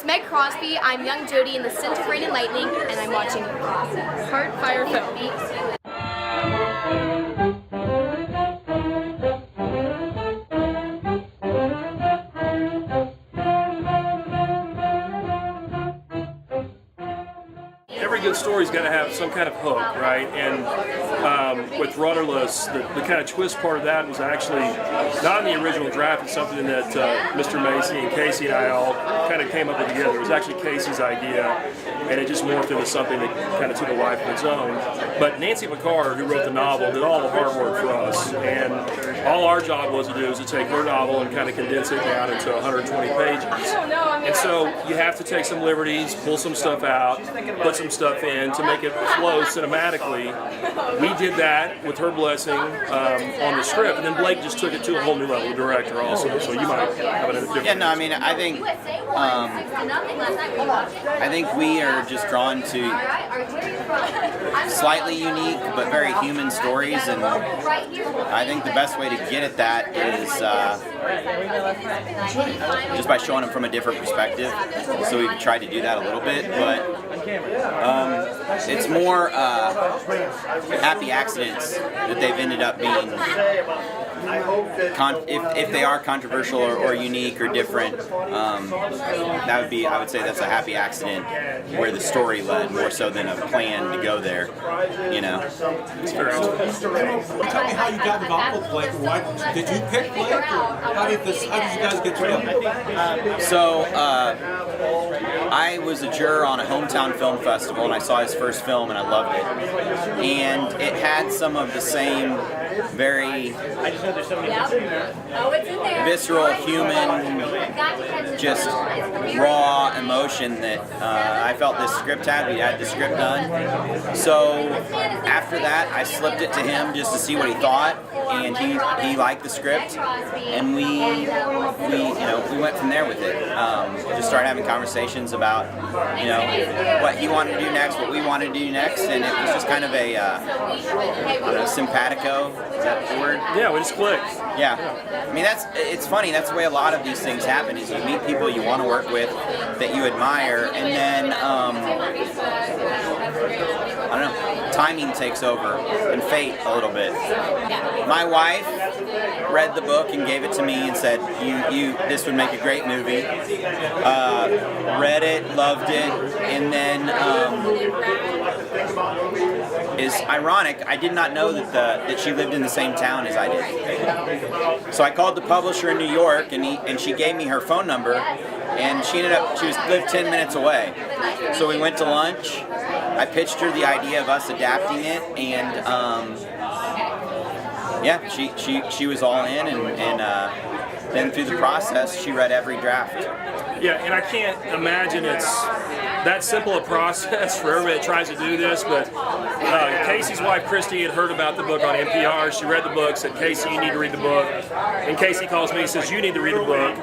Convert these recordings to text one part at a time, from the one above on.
Meg Crosby. I'm young Jody in the Scent of Rain and Lightning, and I'm watching Heart, Fire, Film. Every good story's got to have some kind of hook, right? And with Rudderless, the kind of twist part of that was actually not in the original draft. It's something that Mr. Macy and Casey and I all kind of came up with together. It was actually Casey's idea, and it just morphed into something that kind of took a life of its own. But Nancy Pickard, who wrote the novel, did all the hard work for us, and all our job was to do is to take her novel and kind of condense it down into 120 pages. And so you have to take some liberties, pull some stuff out, put some stuff in to make it flow cinematically. We did that with her blessing on the script, and then Blake just took it to a whole new level, the director also. So you might have it in a different. Yeah, no, I mean, I think we are just drawn to slightly unique but very human stories, and I think the best way to get at that is just by showing them from a different perspective. So we've tried to do that a little bit, but it's more happy accidents that they've ended up being. If they are controversial or unique or different, that would be, I would say that's a happy accident where the story led more so than a plan to go there, you know. Tell me how you got involved with Blake. Why did you pick Blake, or how did you guys get together? So I was a juror on a hometown film festival, and I saw his first film, and I loved it. And it had some of the same very visceral, human, just raw emotion that I felt this script had. We had the script done. So after that, I slipped it to him just to see what he thought, and he liked the script, and we went from there with it. Just started having conversations about what he wanted to do next, what we wanted to do next, and it was just kind of a simpatico. Is that the word? Yeah, we just clicked. Yeah. I mean, it's funny, that's the way a lot of these things happen, is you meet people you want to work with that you admire, and then, I don't know, timing takes over, and fate a little bit. My wife read the book and gave it to me and said, this would make a great movie. Read it, loved it, and then, is ironic, I did not know that she lived in the same town as I did. So I called the publisher in New York, and she gave me her phone number, and she lived 10 minutes away. So we went to lunch. I pitched her the idea of us adapting it, and she was all in, and then through the process, she read every draft. Yeah, and I can't imagine it's that simple a process for everybody that tries to do this, but Casey's wife, Christy, had heard about the book on NPR. She read the book, said, Casey, you need to read the book. And Casey calls me and says, you need to read the book.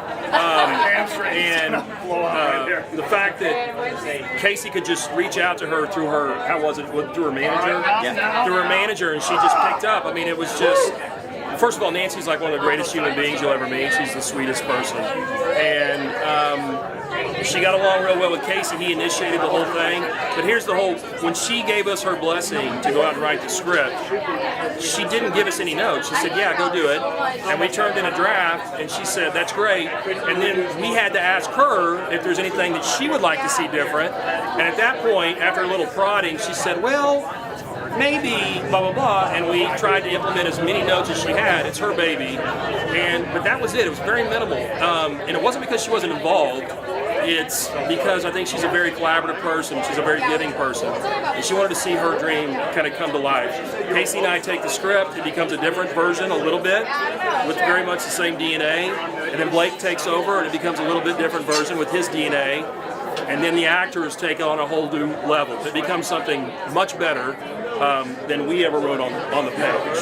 And the fact that Casey could just reach out to her through her, through her manager? Yeah. Through her manager, and she just picked up. I mean, it was just... First of all, Nancy's like one of the greatest human beings you'll ever meet. She's the sweetest person. And she got along real well with Casey. He initiated the whole thing. But here's the whole, when she gave us her blessing to go out and write the script, she didn't give us any notes. She said, yeah, go do it. And we turned in a draft, and she said, that's great. And then we had to ask her if there's anything that she would like to see different. And at that point, after a little prodding, she said, well, maybe blah blah blah, and we tried to implement as many notes as she had. It's her baby, but that was it. It was very minimal, and it wasn't because she wasn't involved. It's because I think she's a very collaborative person. She's a very giving person, and she wanted to see her dream kind of come to life. Casey and I take the script; it becomes a different version, a little bit, with very much the same DNA, and then Blake takes over, and it becomes a little bit different version with his DNA. And then the actors take on a whole new level. It becomes something much better than we ever wrote on the page.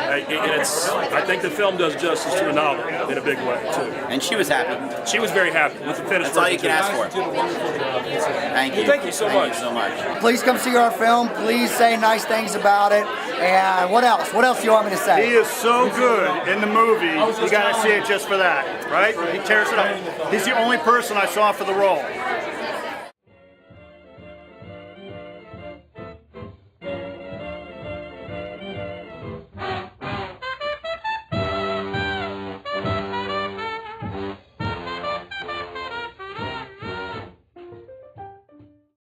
I think the film does justice to the novel in a big way too. And she was happy. She was very happy with the finished That's all you version, can too. ask for. Thank you. Thank you so much. Thank you so much. Please come see our film. Please say nice things about it. And what else? What else do you want me to say? He is so good in the movie, you gotta see it just for that, right? He tears it up. He's the only person I saw for the role.